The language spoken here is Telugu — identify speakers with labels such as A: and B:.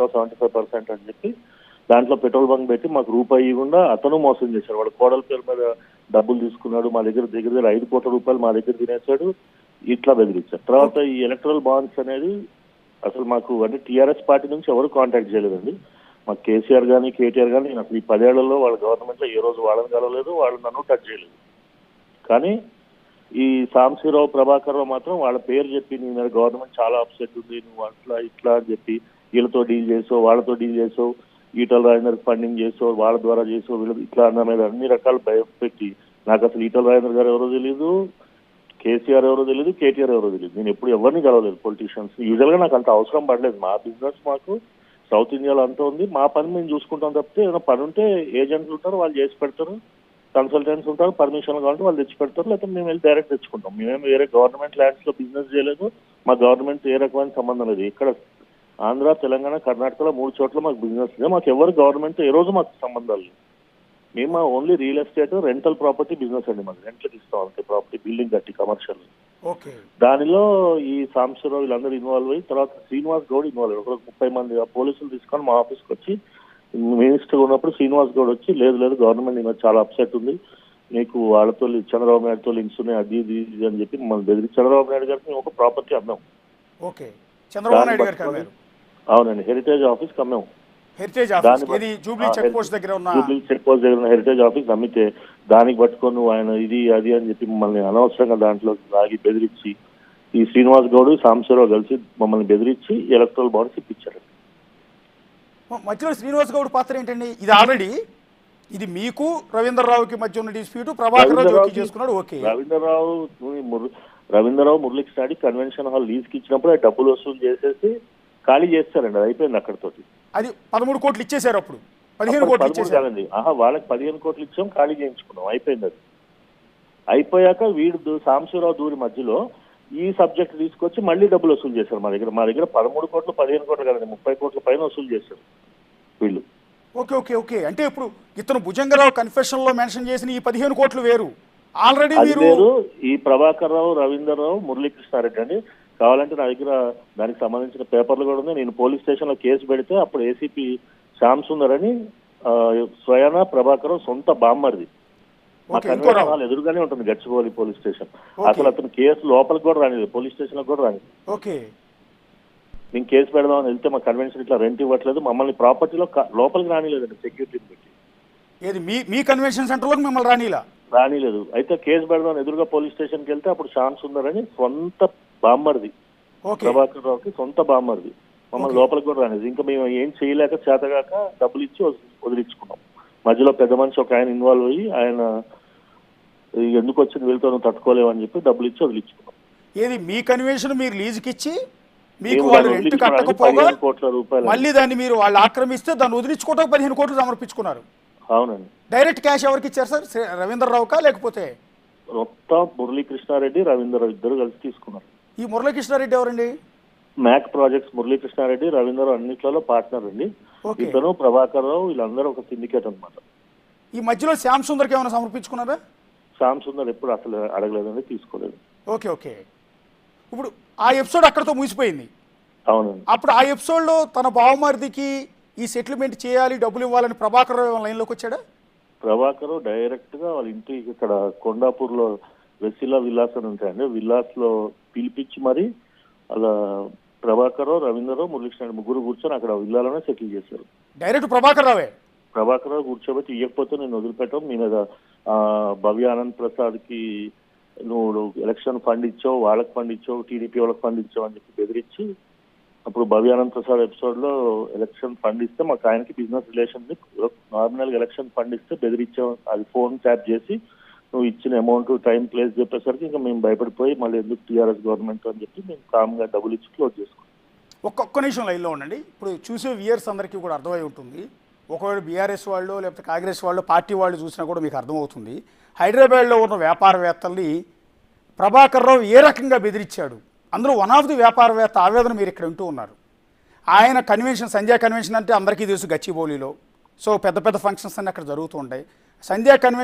A: ఇస్తాం 75% అని చెప్పి దాంట్లో పెట్రోల్ బంక్ పెట్టి మాకు రూపాయి ఇవ్వకుండా అతను మోసం చేశాడు. వాడు కోడల పేరు మీద డబ్బులు తీసుకున్నాడు, మా దగ్గర 5 కోట్ల రూపాయలు మా దగ్గర తినేశాడు, ఇట్లా బెదిరించారు. తర్వాత ఈ ఎలక్ట్రల్ బాండ్స్ అనేది అసలు మాకు అంటే టీఆర్ఎస్ పార్టీ నుంచి ఎవరు కాంటాక్ట్ చేయలేదండి. మాకు కేసీఆర్ కానీ కేటీఆర్ కానీ అసలు ఈ 10 ఏళ్లలో వాళ్ళ గవర్నమెంట్లో ఏ రోజు వాళ్ళని కలవలేదు, వాళ్ళు నన్ను టచ్ చేయలేదు. కానీ ఈ సాంబశివరావు ప్రభాకర్ రావు మాత్రం వాళ్ళ పేరు చెప్పి నీ మీద గవర్నమెంట్ చాలా అప్సెట్ ఉంది, నువ్వు అట్లా ఇట్లా అని చెప్పి వీళ్ళతో డీల్ చేసావు, వాళ్ళతో డీల్ చేసావు, ఈటల రాజేందర్ ఫండింగ్ చేసావు, వాళ్ళ ద్వారా చేసావు, వీళ్ళు ఇట్లా అన్న మీద అన్ని రకాలు భయపెట్టి నాకు అసలు ఈటల రాజేందర్ గారు ఎవరో తెలియదు, కేసీఆర్ ఎవరో తెలియదు, కేటీఆర్ ఎవరో తెలియదు. నేను ఎప్పుడు ఎవరిని కలవలేదు పొలిటీషియన్స్. యూజువల్గా నాకు అంత అవసరం పడలేదు. మా బిజినెస్ మాకు సౌత్ ఇండియాలో అంతా ఉంది, మా పని మేము చూసుకుంటాం తప్పితే ఏదైనా పని ఉంటే ఏజెంట్లు ఉంటారు, వాళ్ళు చేసి పెడతారు, కన్సల్టెంట్స్ ఉంటారు, పర్మిషన్లు కావాలంటే వాళ్ళు తెచ్చి పెడతారు, లేకపోతే మేము వెళ్ళి డైరెక్ట్ తెచ్చుకుంటాం. మేమేం వేరే గవర్నమెంట్ ల్యాండ్స్ లో బిజినెస్ చేయలేదు, మా గవర్నమెంట్ ఏ రకమైన సంబంధం లేదు. ఇక్కడ ఆంధ్ర, తెలంగాణ, కర్ణాటకలో 3 చోట్ల మాకు బిజినెస్ ఉంది. మాకు ఎవరు గవర్నమెంట్ ఏ రోజు మాకు సంబంధాలు లేవు. మేము only real estate, rental property business అండి. మాకు రెంట్లకు ఇస్తాం అంతే, ప్రాపర్టీ బిల్డింగ్ కట్టి కమర్షియల్. దానిలో ఈ సాంబశివరావు వీళ్ళందరూ ఇన్వాల్వ్ అయ్యి తర్వాత శ్రీనివాస్ గౌడ్ ఇన్వాల్వ్ అయ్యి ఒక 30 మంది పోలీసులు తీసుకొని మా ఆఫీస్కి వచ్చి మినిస్టర్ ఉన్నప్పుడు శ్రీనివాస్ గౌడ్ వచ్చి లేదు గవర్నమెంట్ ఈమె చాలా అప్సెట్ ఉంది, నీకు వాళ్ళతో చంద్రబాబు నాయుడుతో లింక్స్ ఉన్నాయి, అది ఇది అని చెప్పి మమ్మల్ని బెదిరి చంద్రబాబు నాయుడు గారికి మేము ఒక ప్రాపర్టీ అమ్మాం. అవునండి, హెరిటేజ్ ఆఫీస్కి అమ్మాం. జూబ్లీ చెక్ పోస్ట్ దగ్గర ఉన్న హెరిటేజ్ ఆఫీస్ అమ్మితే దానికి పట్టుకొని నువ్వు ఆయన ఇది అది అని చెప్పి మమ్మల్ని అనవసరంగా దాంట్లో లాగి బెదిరించి ఈ శ్రీనివాస్ గౌడ్ సాంబశివరావు కలిసి మమ్మల్ని బెదిరించి ఎలక్ట్రల్ బాండ్స్ ఇప్పించారు.
B: మధ్యలో శ్రీనివాస్ గౌడ్ పాత్ర ఏంటండి? ఇది ఆల్రెడీ ఇది మీకు రవీంద్రరావుకి మధ్య ఉన్న డిస్ప్యూట్, ప్రభాకర్ రావు చేసుకున్నాడు. Okay,
A: Ravindra Rao Murali Krishna convention hall లీజ్కి ఇచ్చినప్పుడు డబ్బులు వసూలు చేసేసి ఖాళీ చేస్తారండి. అది అయిపోయింది అక్కడతోటి.
B: అది 13 కోట్లు ఇచ్చేసారు. అప్పుడు 15 కోట్లు
A: ఇచ్చేసారండి. వాళ్ళకి 15 కోట్లు ఇచ్చాం, ఖాళీ చేయించుకున్నాం, అయిపోయింది. అది అయిపోయాక వీడు సాంబశివరావు దూరి మధ్యలో ఈ సబ్జెక్ట్ తీసుకొచ్చి మళ్ళీ డబ్బులు వసూలు చేశారు మా దగ్గర 13 కోట్లు 15 కోట్లు కదండి, 30 కోట్ల పైన వసూలు చేశారు వీళ్ళు.
B: ఓకే ఓకే ఓకే అంటే ఇప్పుడు ఇతను భుజంగరావు కన్ఫెషన్ లో మెన్షన్ చేసిన ఈ 15 కోట్లు వేరు. ఆల్రెడీ
A: మీరు ఈ ప్రభాకర్ రావు, రవీంద్రరావు, మురళీకృష్ణారెడ్డి అండి. కావాలంటే నా దగ్గర దానికి సంబంధించిన పేపర్లు కూడా ఉన్నాయి. నేను పోలీస్ స్టేషన్ లో కేసు పెడితే అప్పుడు ఏసీపీ శ్యామ్ సుందర్ అని స్వయాన ప్రభాకర్ సొంత బామ్మర్ది మా కన్వెన్షన్ హాల్ ఎదురుగానే ఉంటుంది గచ్చిబౌలి పోలీస్ స్టేషన్. అసలు అతను కేసు లోపలికి కూడా రానిలేదు, పోలీస్ స్టేషన్ కూడా రానిలేదు.
B: ఓకే,
A: మేము కేసు పెడదామని వెళ్తే మా కన్వెన్షన్ ఇట్లా రెంట్ ఇవ్వట్లేదు, మమ్మల్ని ప్రాపర్టీలో లోపలికి రానిలేదండి, సెక్యూరిటీని పెట్టి.
B: ఏది మీ కన్వెన్షన్ సెంటర్ లోకి మిమ్మల్ని
A: రానిలేదు. అయితే కేసు పెడదామని ఎదురుగా పోలీస్ స్టేషన్కి వెళ్తే అప్పుడు శ్యామ్ సుందర్ అని సొంత బామ్మర్ది, ప్రభాకర్ రావుకి సొంత బామ్మర్ది, మమ్మల్ని లోపలికి కూడా రానిది. ఇంకా మేము ఏం చేయలేక చేతగాక డబ్బులు ఇచ్చి వదిలించుకున్నాం. మధ్యలో పెద్ద మనిషి ఒక ఆయన ఇన్వాల్వ్ అయ్యి ఆయన ఎందుకు వచ్చింది వీళ్ళతో తట్టుకోలేవని చెప్పి డబ్బులు ఇచ్చి వదిలించుకున్నాం.
B: ఏది మీ కన్వెన్షన్ మీరు లీజుకి ఇచ్చి మీకు వాళ్ళు రెంట్ కట్టకపోగా
A: 15 కోట్ల రూపాయలు
B: మళ్ళీ దాన్ని మీరు వాళ్ళు ఆక్రమిస్తే దాన్ని వదిలించుకోవడానికి 15 కోట్లు సమర్పించుకున్నారు.
A: అవునండి.
B: డైరెక్ట్ క్యాష్ ఎవరికి ఇచ్చారు సార్? రవీంద్రరావుకా లేకపోతే?
A: మొత్తం మురళీకృష్ణారెడ్డి, రవీంద్రరావు ఇద్దరు కలిసి తీసుకున్నారు.
B: ఈ మురళీకృష్ణారెడ్డి ఎవరండి?
A: మ్యాక్ ప్రాజెక్ట్స్ మురళీకృష్ణారెడ్డి, రవీంద్రరావు అన్నిట్లలో పార్ట్నర్ అండి. ఇతను ప్రభాకర్ రావు వీళ్ళందరూ ఒక సిండికేట్ అనమాట.
B: ఈ మధ్యలో శ్యామ్ సుందర్కి ఏమైనా సమర్పించుకున్నారా?
A: శ్యామ్ సుందర్ ఎప్పుడు అసలు అడగలేదండి, తీసుకోలేదు.
B: ఓకే ఓకే, ఇప్పుడు ఆ ఎపిసోడ్ అక్కడతో ముగిసిపోయింది.
A: అవునండి.
B: అప్పుడు ఆ ఎపిసోడ్ లో తన బావమరిదికి ఈ సెటిల్మెంట్ చేయాలి, డబ్బులు ఇవ్వాలని ప్రభాకర్ రావు లైన్లోకి వచ్చాడా?
A: ప్రభాకర్ డైరెక్ట్ గా వాళ్ళ ఇంటికి ఇక్కడ కొండాపూర్ లో వెసిలా విల్లాస్ అని ఉంటాయండి, విల్లాస్ లో పిలిపించి మరి అలా ప్రభాకర్ రావు, రవీంద్రరావు, మురళీకృష్ణ ముగ్గురు కూర్చొని అక్కడ విల్లాలోనే సెటిల్ చేశారు.
B: డైరెక్ట్ ప్రభాకర్ రావు
A: కూర్చోబెట్టి ఇవ్వకపోతే నేను వదిలిపెట్టాం, మీ మీద భవ్య ఆనంద్ ప్రసాద్ కి నువ్వు ఎలక్షన్ ఫండ్ ఇచ్చావు, వాళ్ళకి ఫండ్ ఇచ్చావు, టీడీపీ వాళ్ళకి ఫండ్ ఇచ్చావు అని చెప్పి బెదిరించి అప్పుడు భవ్య ఆనంద్ ప్రసాద్ ఎపిసోడ్ లో ఎలక్షన్ ఫండ్ ఇస్తే మాకు ఆయనకి బిజినెస్ రిలేషన్ నార్మల్ గా ఎలక్షన్ ఫండ్ ఇస్తే బెదిరించాం. అది ఫోన్ ట్యాప్ చేసి నువ్వు ఇచ్చిన అమౌంట్ టైం ప్లేస్ చెప్పేసరికి ఇంకా మేము భయపడిపోయి మళ్ళీ ఎందుకు టీఆర్ఎస్ గవర్నమెంట్ అని చెప్పి మేము కామ్గా డబ్బులు ఇచ్చి క్లోజ్ చేసుకున్నాం.
B: ఒక్క నిమిషం లైన్లో ఉండండి. ఇప్పుడు చూసే వ్యూయర్స్ అందరికీ కూడా అర్థమై ఉంటుంది, ఒకవేళ బీఆర్ఎస్ వాళ్ళు లేకపోతే కాంగ్రెస్ వాళ్ళు పార్టీ వాళ్ళు చూసినా కూడా మీకు అర్థమవుతుంది. హైదరాబాద్లో ఉన్న వ్యాపారవేత్తల్ని ప్రభాకర్ రావు ఏ రకంగా బెదిరించాడు. అందులో వన్ ఆఫ్ ది వ్యాపారవేత్త ఆవేదన మీరు ఇక్కడ వింటూ ఉన్నారు. ఆయన కన్వెన్షన్, సంధ్యా కన్వెన్షన్ అంటే అందరికీ తెలుసు గచ్చిబౌలిలో. సో పెద్ద పెద్ద ఫంక్షన్స్ అన్నీ అక్కడ జరుగుతూ ఉంటాయి. సంధ్యా కన్వెన్షన్